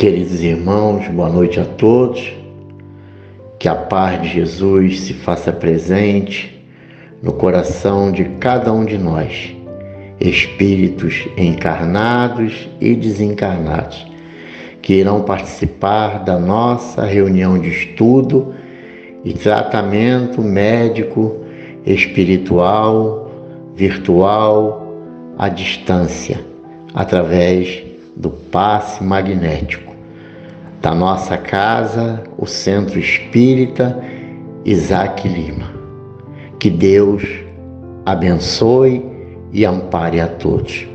Queridos irmãos, boa noite a todos. Que a paz de Jesus se faça presente no coração de cada um de nós, espíritos encarnados e desencarnados, que irão participar da nossa reunião de estudo e tratamento médico, espiritual, virtual, à distância, através do passe magnético da nossa casa, o Centro Espírita Isaac Lima. Que Deus abençoe e ampare a todos.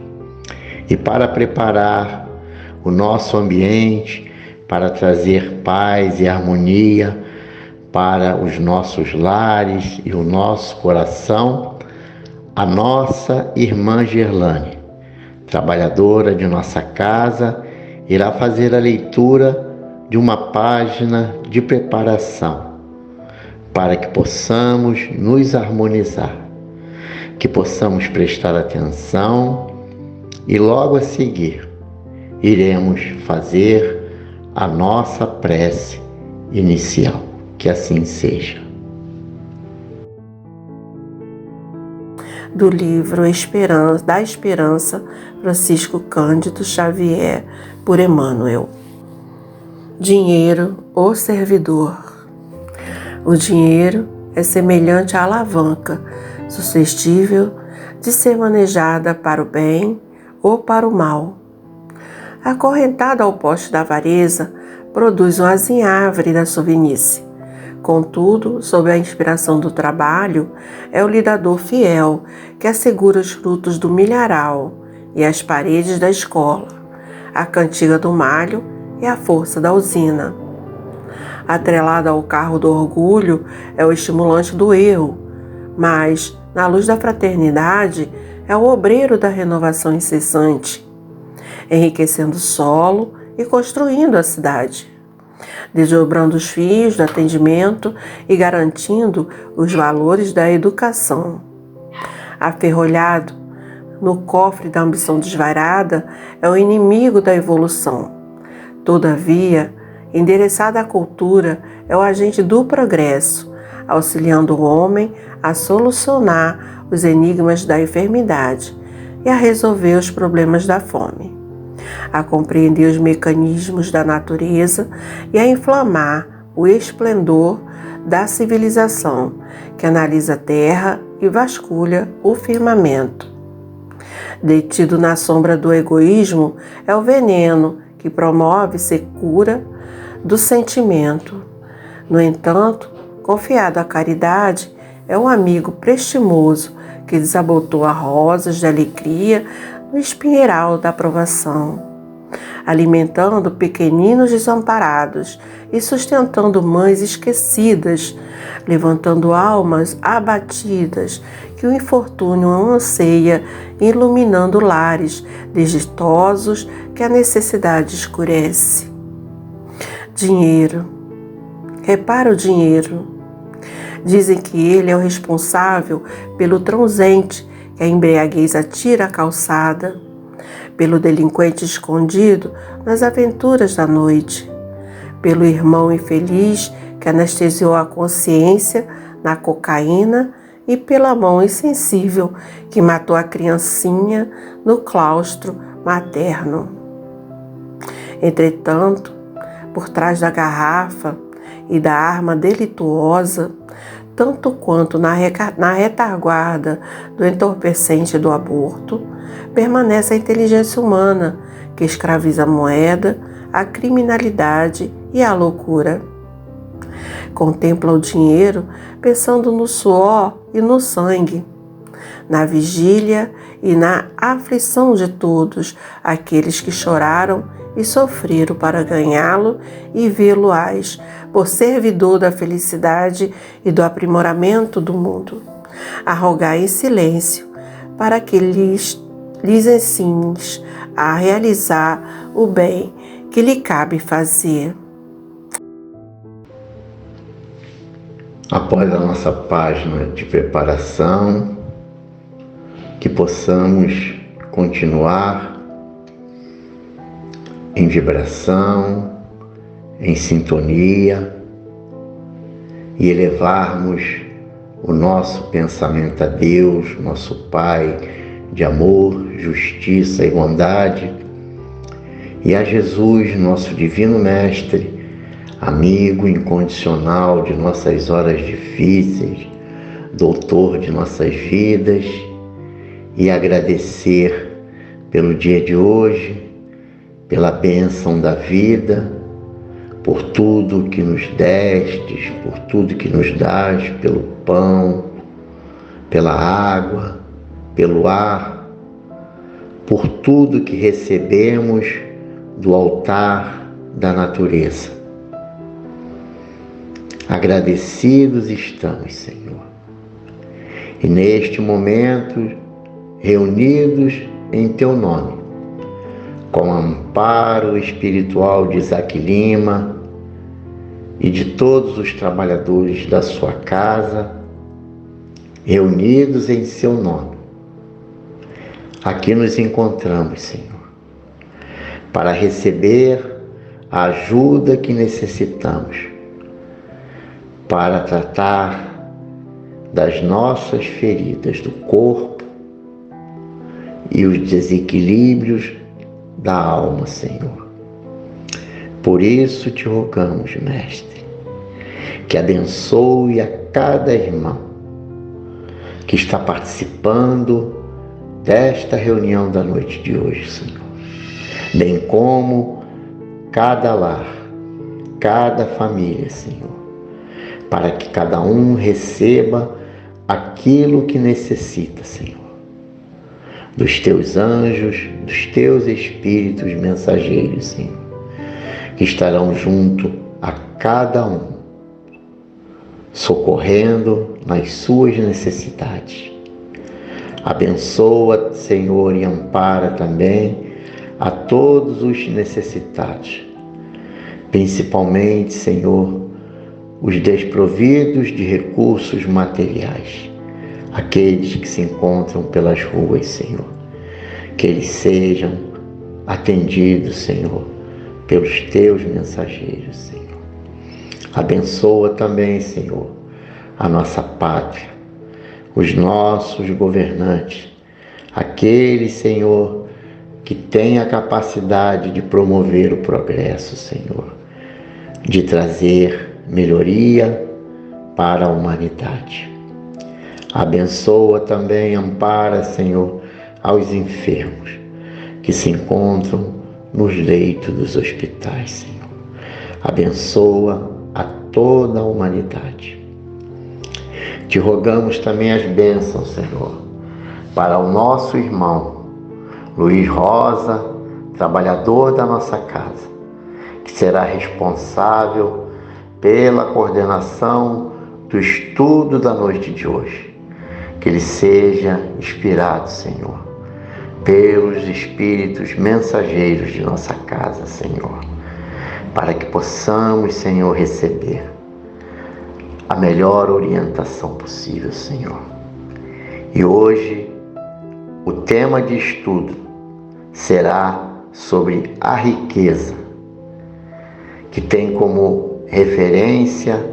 E para preparar o nosso ambiente, para trazer paz e harmonia para os nossos lares e o nosso coração, a nossa irmã Gerlane, trabalhadora de nossa casa, irá fazer a leitura de uma página de preparação para que possamos nos harmonizar, que possamos prestar atenção e logo a seguir iremos fazer a nossa prece inicial. Que assim seja. Do livro da Esperança, Francisco Cândido Xavier, por Emmanuel. Dinheiro, o servidor. O dinheiro é semelhante à alavanca, suscetível de ser manejada para o bem ou para o mal. Acorrentada ao poste da avareza, produz um azinhavre da sovinice. Contudo, sob a inspiração do trabalho, é o lidador fiel que assegura os frutos do milharal e as paredes da escola, a cantiga do malho e a força da usina. Atrelado ao carro do orgulho é o estimulante do erro, mas, na luz da fraternidade, é o obreiro da renovação incessante, enriquecendo o solo e construindo a cidade, desdobrando os fios do atendimento e garantindo os valores da educação. Aferrolhado no cofre da ambição desvairada, é o inimigo da evolução. Todavia, endereçada à cultura, é o agente do progresso, auxiliando o homem a solucionar os enigmas da enfermidade e a resolver os problemas da fome, a compreender os mecanismos da natureza e a inflamar o esplendor da civilização, que analisa a terra e vasculha o firmamento. Detido na sombra do egoísmo, é o veneno que promove secura do sentimento. No entanto, confiado à caridade, é um amigo prestimoso que desabotoa rosas de alegria no espinheiral da aprovação, alimentando pequeninos desamparados e sustentando mães esquecidas, levantando almas abatidas que o infortúnio anseia, iluminando lares desditosos que a necessidade escurece. Dinheiro. Repara o dinheiro. Dizem que ele é o responsável pelo tronzente que a embriaguez atira à calçada, pelo delinquente escondido nas aventuras da noite, pelo irmão infeliz que anestesiou a consciência na cocaína e pela mão insensível que matou a criancinha no claustro materno. Entretanto, por trás da garrafa e da arma delituosa, tanto quanto na retaguarda do entorpecente do aborto, permanece a inteligência humana que escraviza a moeda, a criminalidade e a loucura. Contempla o dinheiro pensando no suor e no sangue, na vigília e na aflição de todos aqueles que choraram e sofreram para ganhá-lo e vê-lo-ás por servidor da felicidade e do aprimoramento do mundo. A rogar em silêncio para que lhes ensines a realizar o bem que lhe cabe fazer. Após a nossa página de preparação, que possamos continuar em em vibração, em sintonia e elevarmos o nosso pensamento a Deus, nosso Pai de amor, justiça e bondade, e a Jesus, nosso Divino Mestre, amigo incondicional de nossas horas difíceis, doutor de nossas vidas, e agradecer pelo dia de hoje, pela bênção da vida, por tudo que nos destes, por tudo que nos dás, pelo pão, pela água, pelo ar, por tudo que recebemos do altar da natureza. Agradecidos estamos, Senhor. E neste momento, reunidos em Teu nome, com o amparo espiritual de Isaac Lima e de todos os trabalhadores da sua casa, reunidos em Seu nome, aqui nos encontramos, Senhor, para receber a ajuda que necessitamos, para tratar das nossas feridas do corpo e os desequilíbrios da alma, Senhor. Por isso te rogamos, Mestre, que abençoe a cada irmão que está participando desta reunião da noite de hoje, Senhor, bem como cada lar, cada família, Senhor, para que cada um receba aquilo que necessita, Senhor, dos Teus anjos, dos Teus espíritos mensageiros, Senhor, que estarão junto a cada um, socorrendo nas suas necessidades. Abençoa, Senhor, e ampara também a todos os necessitados, principalmente, Senhor, os desprovidos de recursos materiais, aqueles que se encontram pelas ruas, Senhor, que eles sejam atendidos, Senhor, pelos Teus mensageiros, Senhor. Abençoa também, Senhor, a nossa pátria, os nossos governantes, aqueles, Senhor, que têm a capacidade de promover o progresso, Senhor, de trazer melhoria para a humanidade. Abençoa também, ampara, Senhor, aos enfermos que se encontram nos leitos dos hospitais, Senhor. Abençoa a toda a humanidade. Te rogamos também as bênçãos, Senhor, para o nosso irmão Luiz Rosa, trabalhador da nossa casa, que será responsável pela coordenação do estudo da noite de hoje. Que ele seja inspirado, Senhor, pelos espíritos mensageiros de nossa casa, Senhor, para que possamos, Senhor, receber a melhor orientação possível, Senhor. E hoje, o tema de estudo será sobre a riqueza, que tem como referência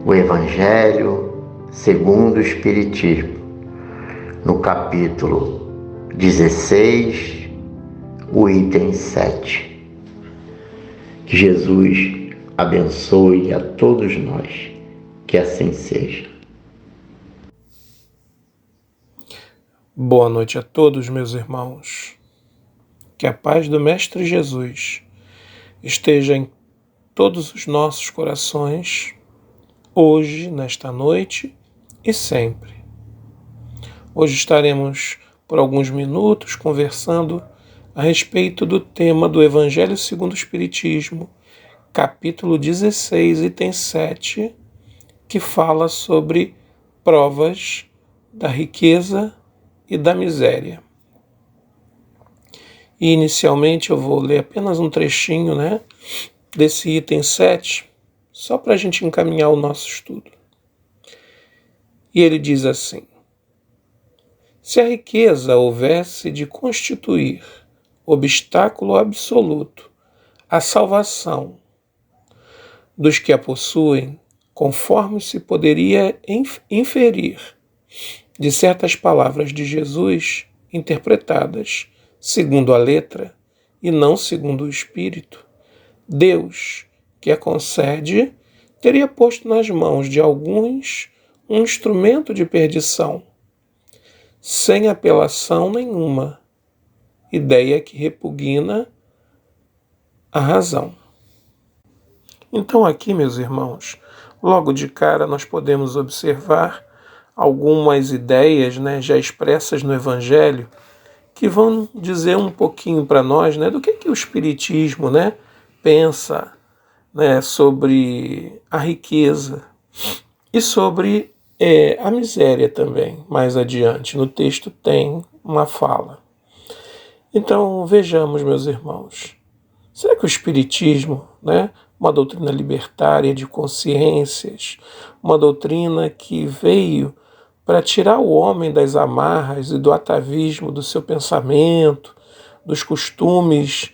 o Evangelho segundo o Espiritismo, no capítulo 16, o item 7. Que Jesus abençoe a todos nós, que assim seja. Boa noite a todos, meus irmãos. Que a paz do Mestre Jesus esteja em todos os nossos corações, hoje, nesta noite e sempre. Hoje estaremos por alguns minutos conversando a respeito do tema do Evangelho segundo o Espiritismo, capítulo 16, item 7, que fala sobre provas da riqueza e da miséria. E inicialmente eu vou ler apenas um trechinho, desse item 7, só para a gente encaminhar o nosso estudo. E ele diz assim: se a riqueza houvesse de constituir obstáculo absoluto à salvação dos que a possuem, conforme se poderia inferir de certas palavras de Jesus interpretadas segundo a letra e não segundo o Espírito. Deus, que a concede, teria posto nas mãos de alguns um instrumento de perdição, sem apelação nenhuma, ideia que repugna a razão. Então aqui, meus irmãos, logo de cara nós podemos observar algumas ideias, já expressas no Evangelho, que vão dizer um pouquinho para nós, do que o Espiritismo, pensa, sobre a riqueza e sobre a miséria também. Mais adiante no texto tem uma fala. Então vejamos, meus irmãos, será que o Espiritismo, uma doutrina libertária de consciências, uma doutrina que veio para tirar o homem das amarras e do atavismo do seu pensamento, dos costumes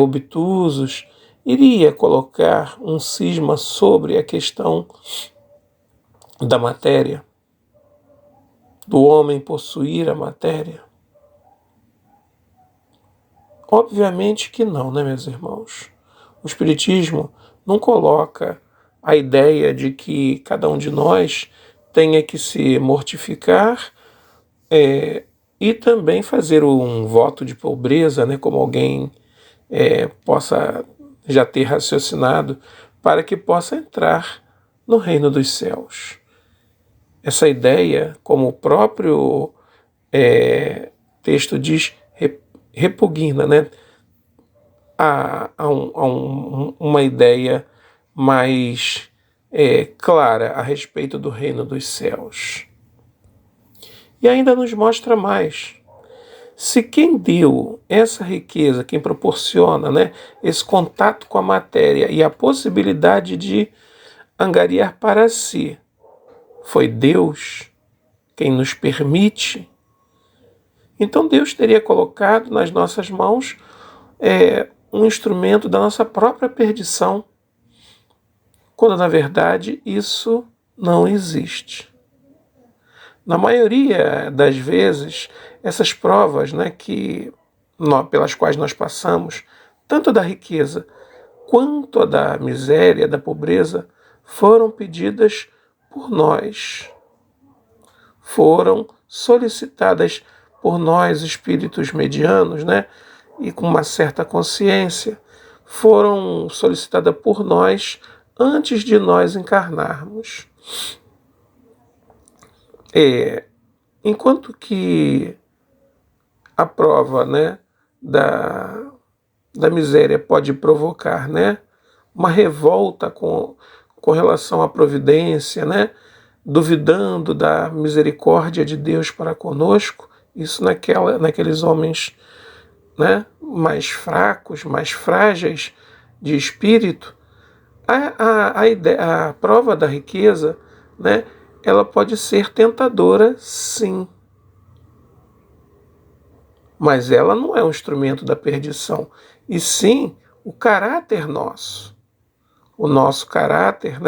obtusos, iria colocar um cisma sobre a questão da matéria, do homem possuir a matéria? Obviamente que não, meus irmãos? O Espiritismo não coloca a ideia de que cada um de nós tenha que se mortificar e também fazer um voto de pobreza, como alguém possa já ter raciocinado, para que possa entrar no reino dos céus. Essa ideia, como o próprio texto diz, repugna, a uma ideia mais clara a respeito do reino dos céus. E ainda nos mostra mais. Se quem deu essa riqueza, quem proporciona esse contato com a matéria e a possibilidade de angariar para si, foi Deus quem nos permite, então Deus teria colocado nas nossas mãos um instrumento da nossa própria perdição, quando na verdade isso não existe. Na maioria das vezes, essas provas pelas quais nós passamos, tanto da riqueza quanto a da miséria, da pobreza, foram pedidas por nós. Foram solicitadas por nós, espíritos medianos, e com uma certa consciência, foram solicitadas por nós antes de nós encarnarmos. Enquanto que a prova da miséria pode provocar uma revolta com relação à providência, duvidando da misericórdia de Deus para conosco, isso naqueles homens mais fracos, mais frágeis de espírito, a prova da riqueza, ela pode ser tentadora, sim. Mas ela não é um instrumento da perdição, e sim o caráter nosso. O nosso caráter,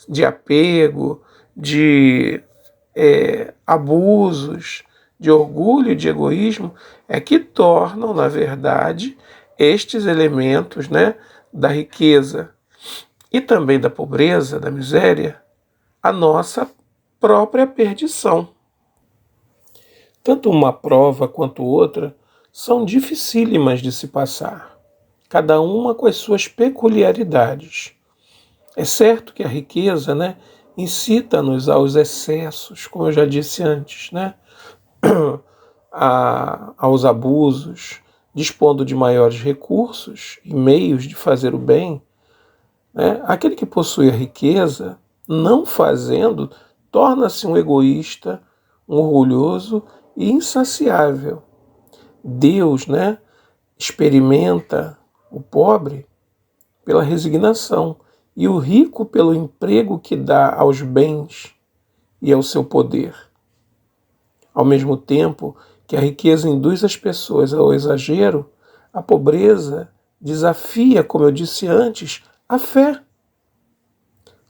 de apego, de abusos, de orgulho e de egoísmo, é que tornam, na verdade, estes elementos da riqueza e também da pobreza, da miséria, a nossa própria perdição. Tanto uma prova quanto outra são dificílimas de se passar, cada uma com as suas peculiaridades. É certo que a riqueza incita-nos aos excessos, como eu já disse antes, aos abusos, dispondo de maiores recursos e meios de fazer o bem. Aquele que possui a riqueza, não fazendo, torna-se um egoísta, um orgulhoso e insaciável. Deus experimenta o pobre pela resignação e o rico pelo emprego que dá aos bens e ao seu poder. Ao mesmo tempo que a riqueza induz as pessoas ao exagero, A pobreza desafia, como eu disse antes, a fé.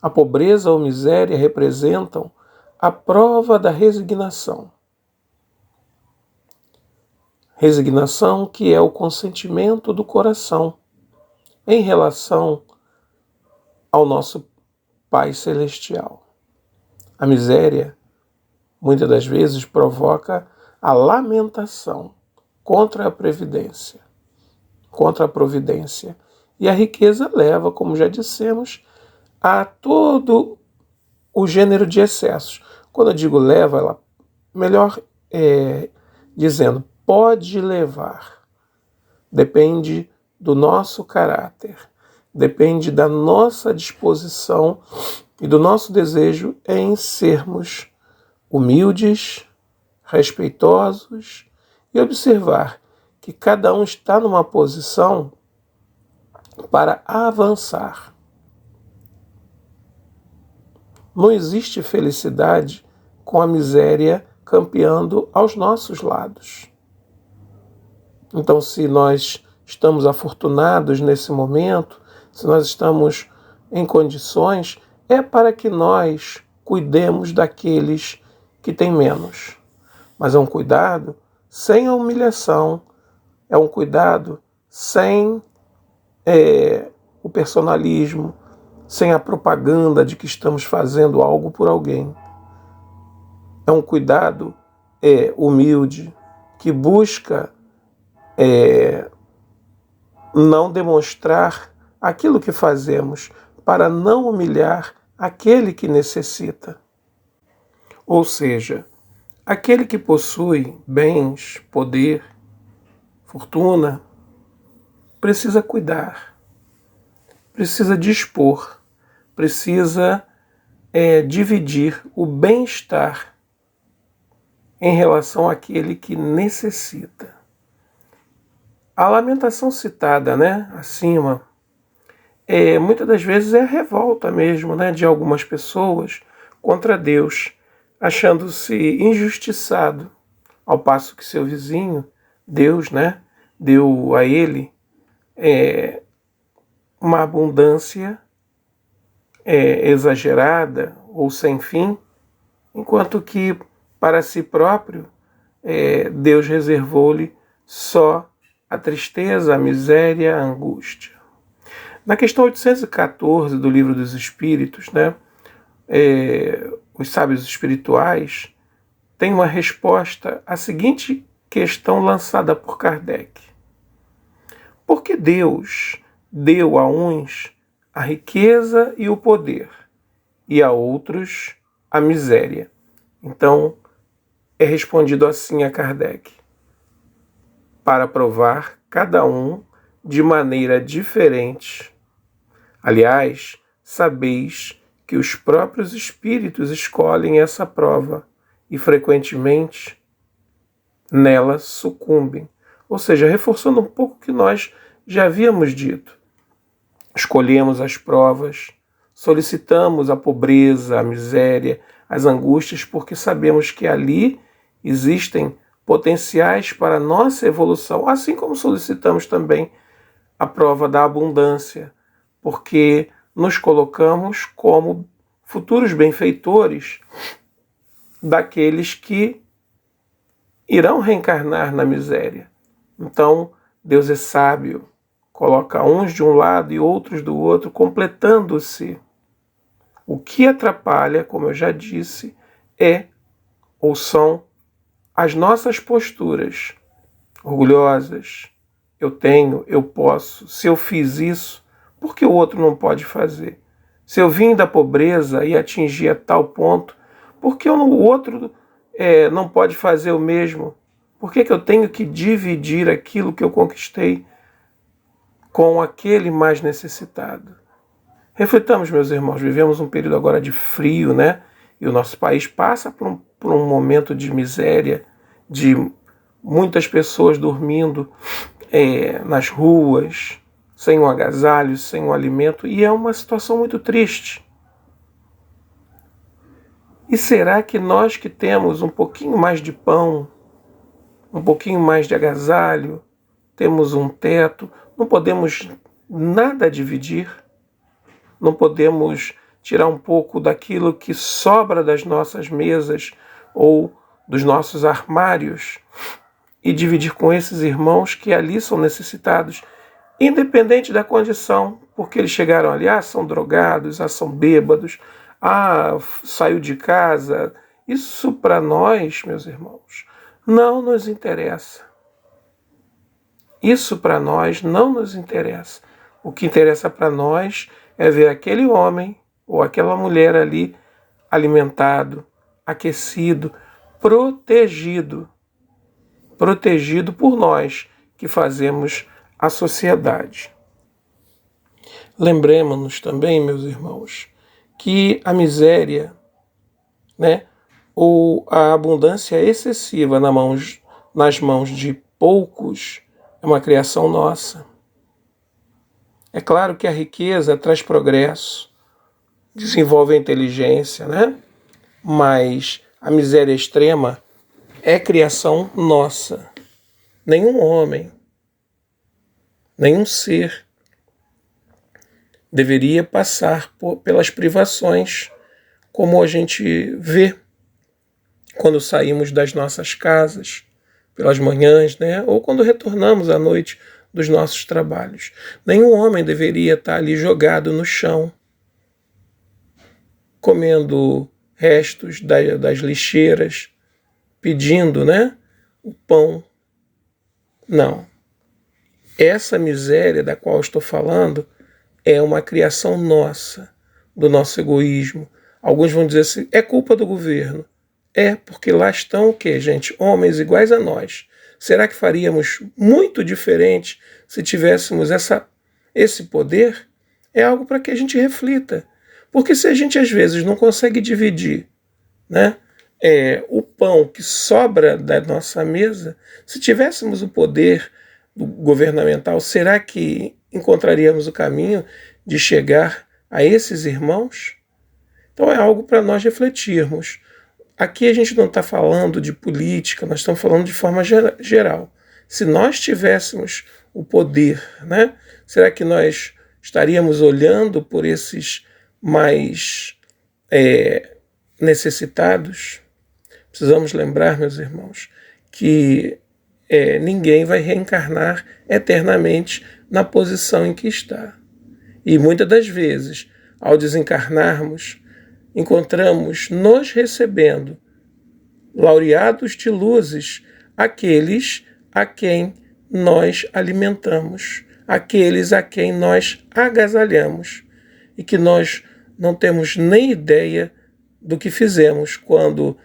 A pobreza ou miséria representam a prova da resignação. Resignação que é o consentimento do coração em relação ao nosso Pai Celestial. A miséria, muitas das vezes, provoca a lamentação contra a previdência, contra a providência. E a riqueza leva, como já dissemos, a todo o gênero de excessos. Quando eu digo leva, ela, melhor dizendo, pode levar. Depende do nosso caráter, depende da nossa disposição e do nosso desejo em sermos humildes, respeitosos e observar que cada um está numa posição para avançar. Não existe felicidade com a miséria campeando aos nossos lados. Então, se nós estamos afortunados nesse momento, se nós estamos em condições, é para que nós cuidemos daqueles que têm menos. Mas é um cuidado sem a humilhação, é um cuidado sem o personalismo, sem a propaganda de que estamos fazendo algo por alguém. É um cuidado humilde, que busca não demonstrar aquilo que fazemos para não humilhar aquele que necessita. Ou seja, aquele que possui bens, poder, fortuna, precisa cuidar, precisa dispor, precisa dividir o bem-estar em relação àquele que necessita. A lamentação citada, acima, muitas das vezes é a revolta mesmo, de algumas pessoas contra Deus, achando-se injustiçado, ao passo que seu vizinho, Deus, deu a ele uma abundância exagerada ou sem fim, enquanto que para si próprio Deus reservou-lhe só a tristeza, a miséria, a angústia. Na questão 814 do Livro dos Espíritos, os sábios espirituais têm uma resposta à seguinte questão lançada por Kardec. Por que Deus deu a uns a riqueza e o poder, e a outros a miséria? Então, é respondido assim a Kardec: para provar cada um de maneira diferente. Aliás, sabeis que os próprios espíritos escolhem essa prova e frequentemente nela sucumbem. Ou seja, reforçando um pouco o que nós já havíamos dito. Escolhemos as provas, solicitamos a pobreza, a miséria, as angústias, porque sabemos que ali existem potenciais para a nossa evolução, assim como solicitamos também a prova da abundância, porque nos colocamos como futuros benfeitores daqueles que irão reencarnar na miséria. Então, Deus é sábio, coloca uns de um lado e outros do outro, completando-se. O que atrapalha, como eu já disse, ou são as nossas posturas orgulhosas. Eu tenho, eu posso. Se eu fiz isso, por que o outro não pode fazer? Se eu vim da pobreza e atingi a tal ponto, por que o outro não pode fazer o mesmo? Por que eu tenho que dividir aquilo que eu conquistei com aquele mais necessitado? Refletamos, meus irmãos, vivemos um período agora de frio, E o nosso país passa por um momento de miséria, de muitas pessoas dormindo nas ruas, sem um agasalho, sem um alimento, e é uma situação muito triste. E será que nós que temos um pouquinho mais de pão, um pouquinho mais de agasalho, temos um teto, não podemos nada dividir, não podemos tirar um pouco daquilo que sobra das nossas mesas ou dos nossos armários e dividir com esses irmãos que ali são necessitados, independente da condição, porque eles chegaram ali, são drogados, são bêbados, saiu de casa. Isso para nós, meus irmãos, não nos interessa. Isso para nós não nos interessa. O que interessa para nós é ver aquele homem ou aquela mulher ali alimentado, aquecido, protegido por nós que fazemos a sociedade. Lembremos-nos também, meus irmãos, que a miséria, ou a abundância excessiva nas mãos de poucos é uma criação nossa. É claro que a riqueza traz progresso, desenvolve a inteligência, mas a miséria extrema é criação nossa. Nenhum homem, nenhum ser deveria passar pelas privações como a gente vê quando saímos das nossas casas pelas manhãs, ou quando retornamos à noite dos nossos trabalhos. Nenhum homem deveria estar ali jogado no chão, comendo restos das lixeiras, pedindo, o pão. Não. Essa miséria da qual estou falando é uma criação nossa, do nosso egoísmo. Alguns vão dizer assim, é culpa do governo. É, porque lá estão o quê, gente? Homens iguais a nós. Será que faríamos muito diferente se tivéssemos esse poder? É algo para que a gente reflita. Porque se a gente às vezes não consegue dividir, o pão que sobra da nossa mesa, se tivéssemos o poder governamental, será que encontraríamos o caminho de chegar a esses irmãos? Então é algo para nós refletirmos. Aqui a gente não está falando de política, nós estamos falando de forma geral. Se nós tivéssemos o poder, será que nós estaríamos olhando por esses mais necessitados? Precisamos lembrar, meus irmãos, que ninguém vai reencarnar eternamente na posição em que está. E muitas das vezes, ao desencarnarmos, encontramos nos recebendo, laureados de luzes, aqueles a quem nós alimentamos, aqueles a quem nós agasalhamos, e que nós não temos nem ideia do que fizemos quando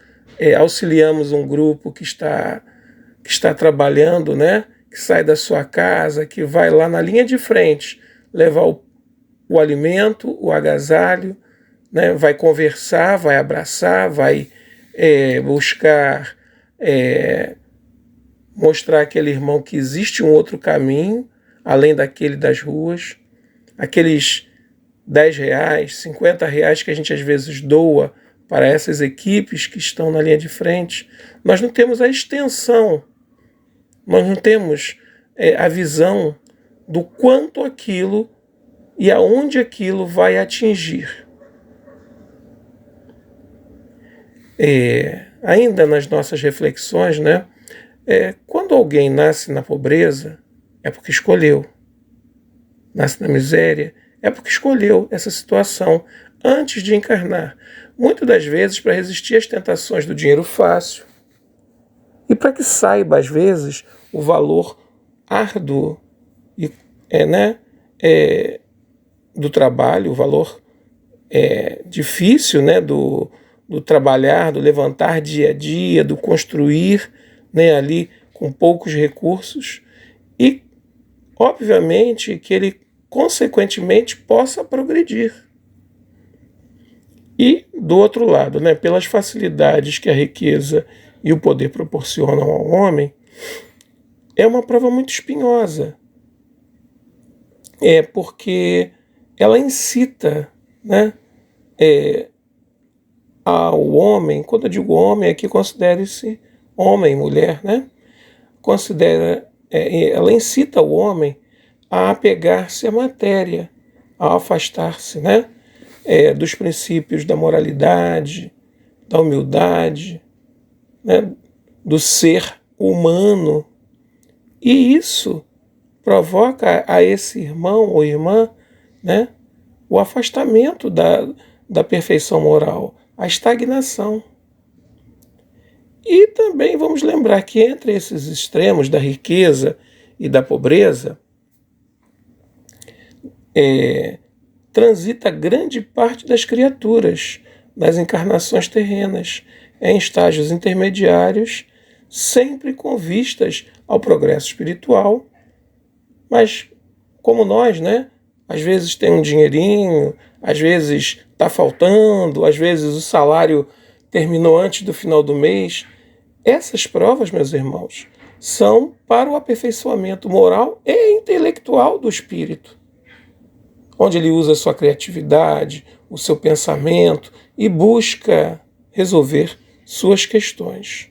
auxiliamos um grupo que está trabalhando, que sai da sua casa, que vai lá na linha de frente levar o alimento, o agasalho, vai conversar, vai abraçar, vai buscar mostrar àquele irmão que existe um outro caminho, além daquele das ruas. Aqueles R$10, R$50 que a gente às vezes doa para essas equipes que estão na linha de frente, nós não temos a extensão, nós não temos a visão do quanto aquilo e aonde aquilo vai atingir. Ainda nas nossas reflexões, quando alguém nasce na pobreza, é porque escolheu. Nasce na miséria, é porque escolheu essa situação antes de encarnar. Muitas das vezes para resistir às tentações do dinheiro fácil e para que saiba, às vezes, o valor árduo do trabalho, o valor difícil do trabalhar, do levantar dia a dia, do construir ali com poucos recursos e, obviamente, que ele, consequentemente, possa progredir. E, do outro lado, pelas facilidades que a riqueza e o poder proporcionam ao homem, é uma prova muito espinhosa. Porque ela incita, ao homem, quando eu digo homem, aqui considere-se homem, mulher, considera ela incita o homem a apegar-se à matéria, a afastar-se, né, dos princípios da moralidade, da humildade, né, do ser humano. E isso provoca a esse irmão ou irmã, né, o afastamento da perfeição moral, a estagnação. E também vamos lembrar que entre esses extremos da riqueza e da pobreza, transita grande parte das criaturas nas encarnações terrenas, em estágios intermediários, sempre com vistas ao progresso espiritual, mas como nós, né? Às vezes tem um dinheirinho, às vezes está faltando, às vezes o salário terminou antes do final do mês. Essas provas, meus irmãos, são para o aperfeiçoamento moral e intelectual do espírito, onde ele usa a sua criatividade, o seu pensamento e busca resolver suas questões.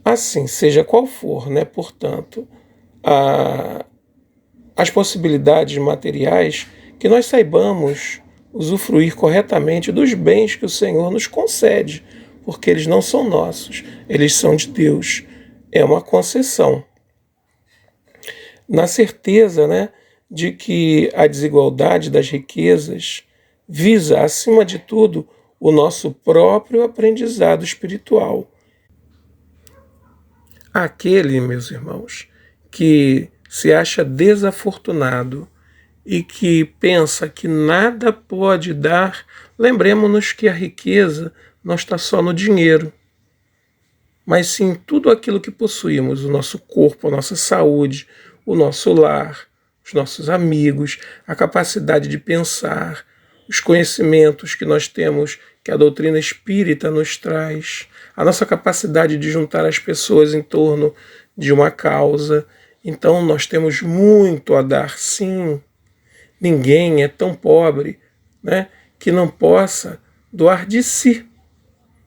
Assim, seja qual for, né, portanto, as possibilidades materiais, que nós saibamos usufruir corretamente dos bens que o Senhor nos concede, porque eles não são nossos, eles são de Deus. É uma concessão. Na certeza, né, de que a desigualdade das riquezas visa, acima de tudo, o nosso próprio aprendizado espiritual. Aquele, meus irmãos, que se acha desafortunado e que pensa que nada pode dar, lembremos-nos que a riqueza não está só no dinheiro, mas sim em tudo aquilo que possuímos, o nosso corpo, a nossa saúde, o nosso lar, os nossos amigos, a capacidade de pensar, os conhecimentos que nós temos, que a doutrina espírita nos traz, a nossa capacidade de juntar as pessoas em torno de uma causa. Então nós temos muito a dar, sim. Ninguém é tão pobre, né, que não possa doar de si,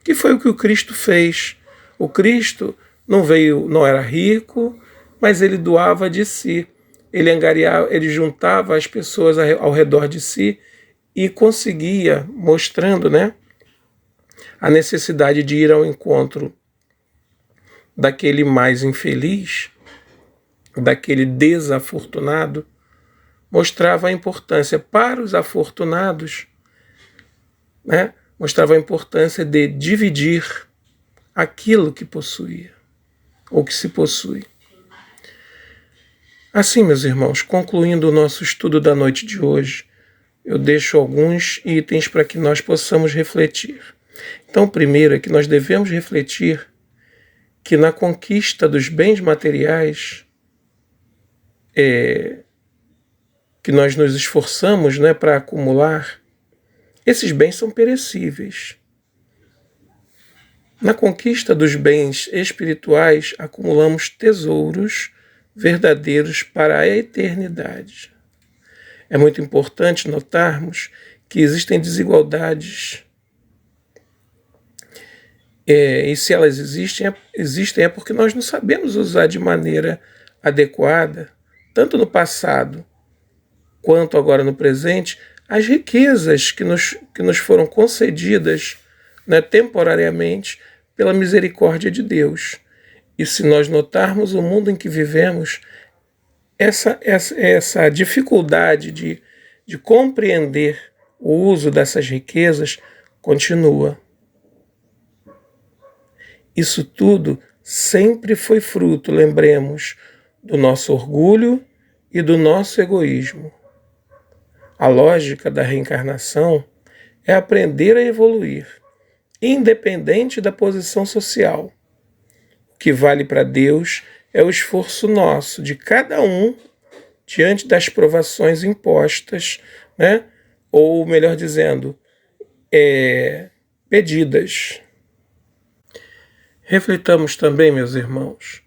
que foi o que o Cristo fez. O Cristo não era rico, mas ele doava de si. Ele juntava as pessoas ao redor de si e conseguia, mostrando, né, a necessidade de ir ao encontro daquele mais infeliz, daquele desafortunado, mostrava a importância para os afortunados, né, mostrava a importância de dividir aquilo que possuía, ou que se possui. Assim, meus irmãos, concluindo o nosso estudo da noite de hoje, eu deixo alguns itens para que nós possamos refletir. Então, o primeiro é que nós devemos refletir que na conquista dos bens materiais, que nós nos esforçamos, né, para acumular, esses bens são perecíveis. Na conquista dos bens espirituais, acumulamos tesouros verdadeiros para a eternidade. É muito importante notarmos que existem desigualdades. E se elas existem é porque nós não sabemos usar de maneira adequada, tanto no passado quanto agora no presente, as riquezas que nos foram concedidas, né, temporariamente pela misericórdia de Deus. E se nós notarmos o mundo em que vivemos, essa dificuldade de compreender o uso dessas riquezas continua. Isso tudo sempre foi fruto, lembremos, do nosso orgulho e do nosso egoísmo. A lógica da reencarnação é aprender a evoluir, independente da posição social. O que vale para Deus é o esforço nosso, de cada um, diante das provações impostas, né? Ou, melhor dizendo, pedidas. Reflitamos também, meus irmãos,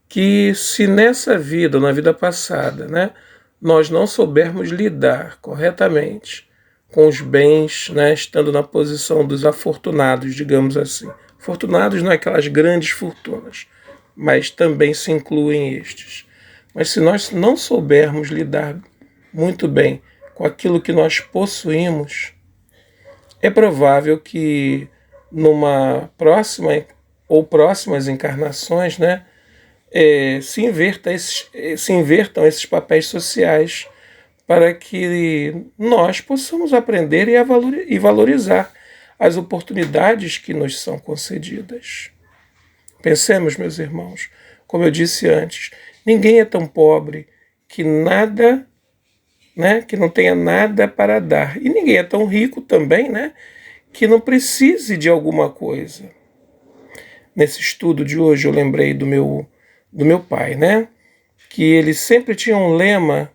que se nessa vida, ou na vida passada, né, nós não soubermos lidar corretamente com os bens, né, estando na posição dos afortunados, digamos assim. Afortunados não é aquelas grandes fortunas, mas também se incluem estes. Mas se nós não soubermos lidar muito bem com aquilo que nós possuímos, é provável que numa próxima ou próximas encarnações, né, se invertam esses papéis sociais para que nós possamos aprender e valorizar as oportunidades que nos são concedidas. Pensemos, meus irmãos, como eu disse antes, ninguém é tão pobre que nada, né, que não tenha nada para dar. E ninguém é tão rico também, né, que não precise de alguma coisa. Nesse estudo de hoje eu lembrei do meu pai, né, que ele sempre tinha um lema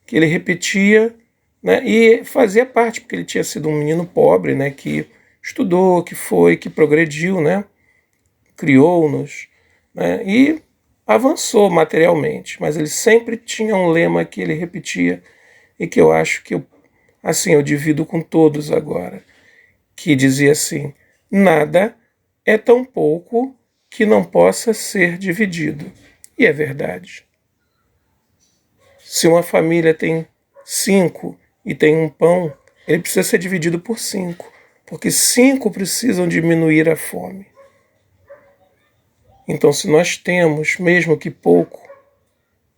que ele repetia, né, e fazia parte, porque ele tinha sido um menino pobre, né, que estudou, que progrediu, né, criou-nos, né, e avançou materialmente, mas ele sempre tinha um lema que ele repetia e que eu acho que eu divido com todos agora, que dizia assim: nada é tão pouco que não possa ser dividido. E é verdade. Se uma família tem 5 e tem um pão, ele precisa ser dividido por 5, porque 5 precisam diminuir a fome. Então, se nós temos, mesmo que pouco,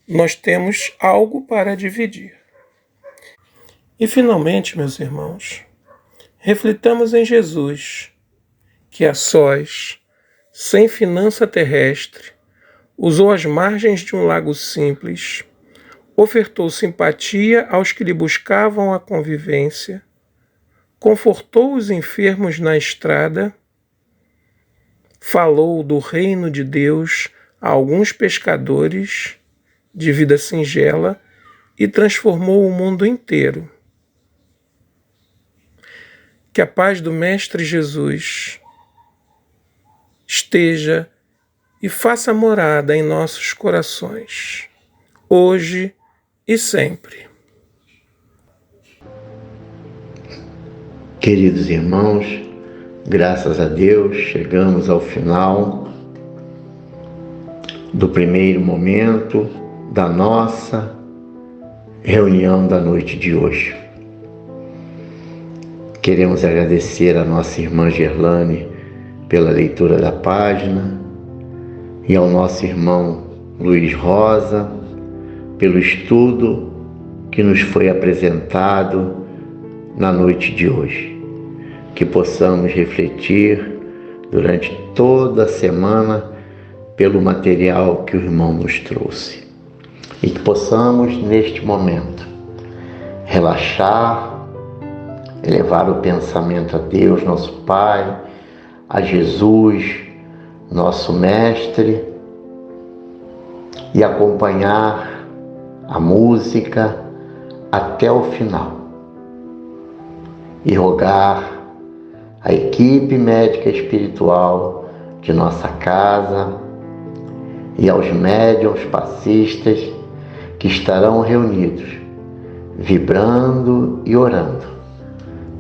nós temos algo para dividir. E, finalmente, meus irmãos, reflitamos em Jesus, que a sós, sem finança terrestre, usou as margens de um lago simples, ofertou simpatia aos que lhe buscavam a convivência, confortou os enfermos na estrada, falou do reino de Deus a alguns pescadores de vida singela e transformou o mundo inteiro. Que a paz do Mestre Jesus esteja e faça morada em nossos corações, hoje e sempre. Queridos irmãos, graças a Deus, chegamos ao final do primeiro momento da nossa reunião da noite de hoje. Queremos agradecer a nossa irmã Gerlane pela leitura da página e ao nosso irmão Luiz Rosa pelo estudo que nos foi apresentado na noite de hoje. Que possamos refletir durante toda a semana pelo material que o irmão nos trouxe. E que possamos, neste momento, relaxar, elevar o pensamento a Deus, nosso Pai, a Jesus, nosso Mestre, e acompanhar a música até o final. E rogar a equipe médica espiritual de nossa casa e aos médiuns passistas que estarão reunidos, vibrando e orando,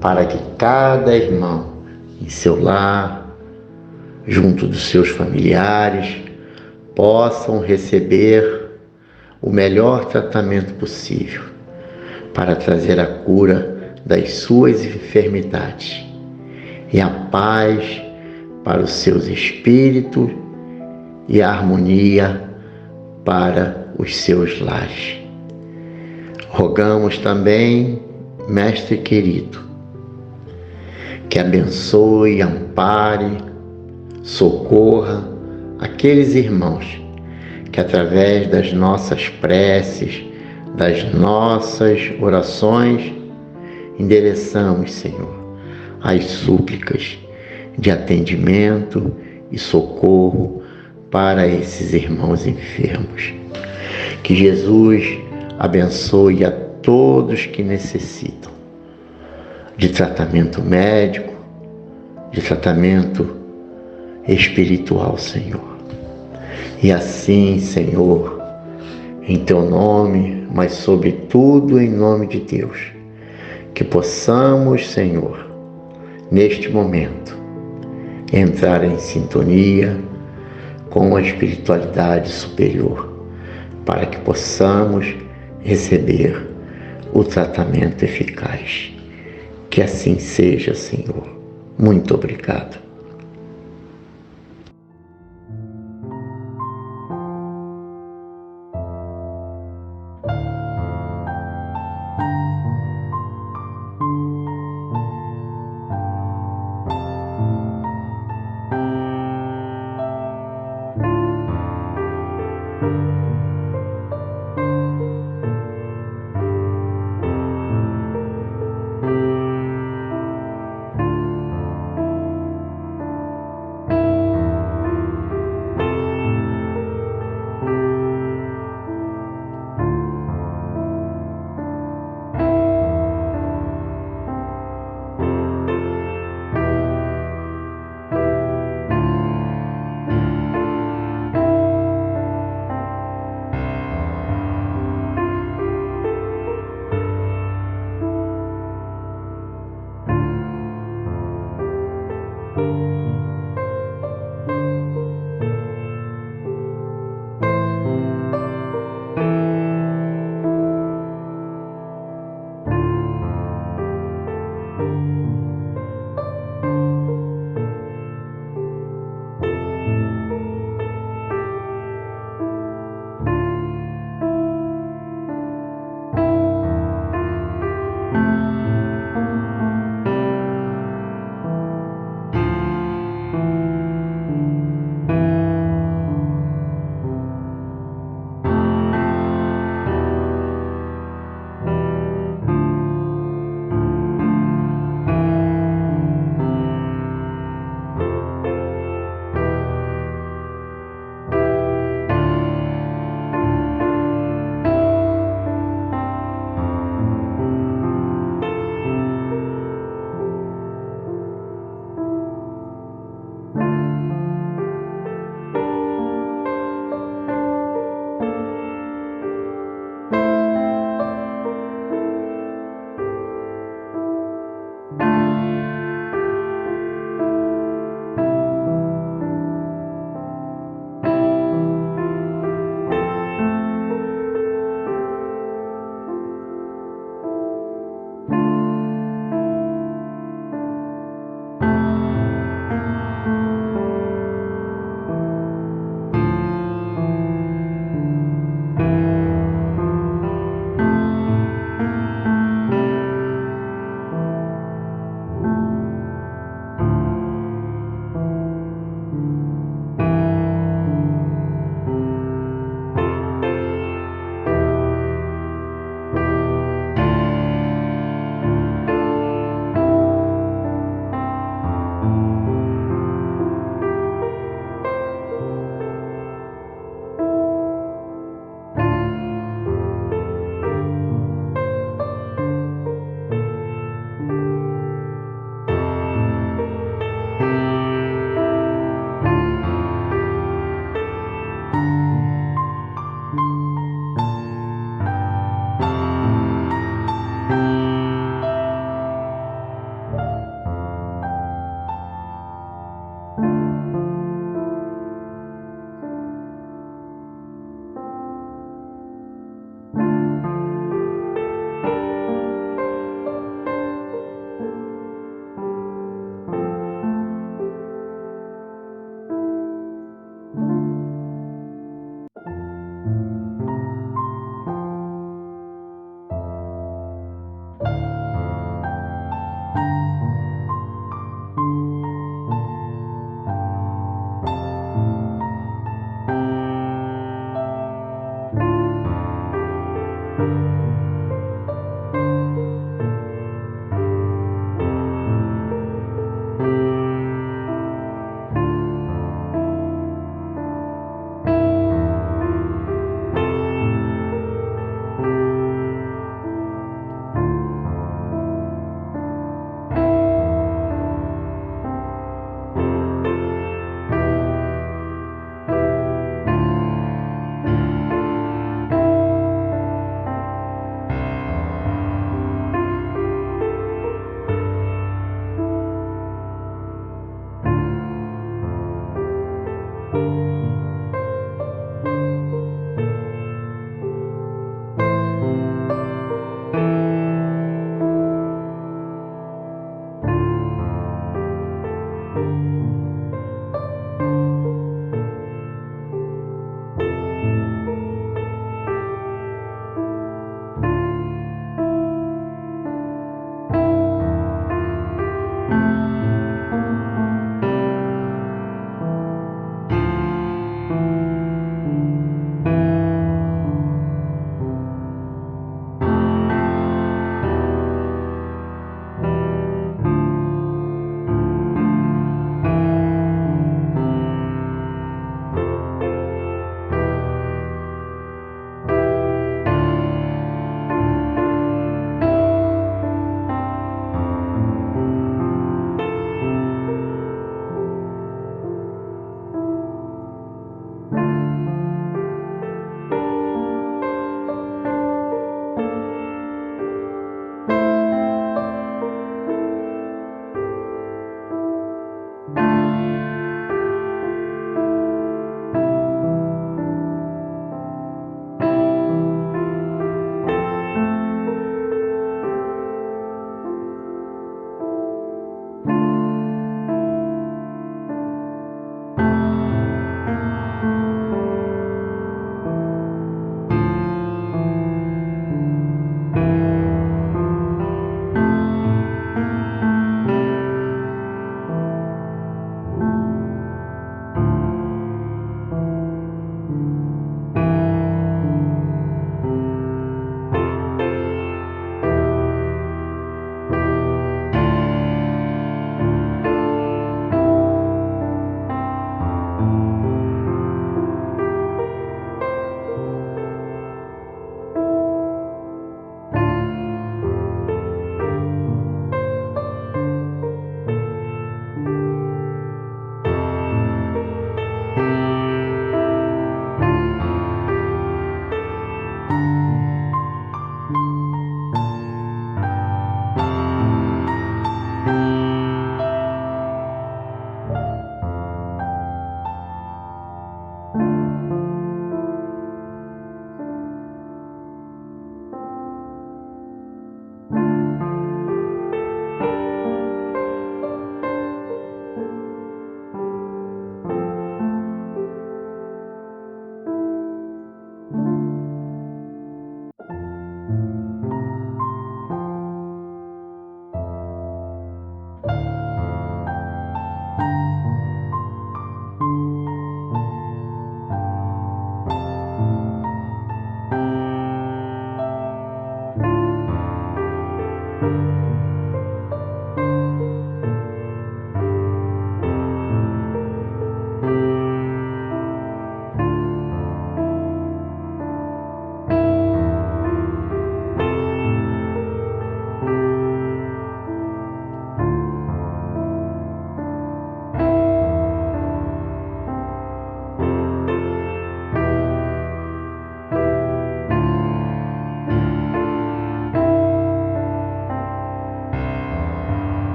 para que cada irmão em seu lar, junto dos seus familiares, possam receber o melhor tratamento possível para trazer a cura das suas enfermidades e a paz para os seus espíritos e a harmonia para os seus lares. Rogamos também, Mestre querido, que abençoe, ampare, socorra aqueles irmãos que através das nossas preces, das nossas orações, endereçamos, Senhor, as súplicas de atendimento e socorro para esses irmãos enfermos. Que Jesus abençoe a todos que necessitam de tratamento médico, de tratamento espiritual, Senhor. E assim, Senhor, em Teu nome, mas sobretudo em nome de Deus, que possamos, Senhor, neste momento, entrar em sintonia com a espiritualidade superior, para que possamos receber o tratamento eficaz. Que assim seja, Senhor. Muito obrigado.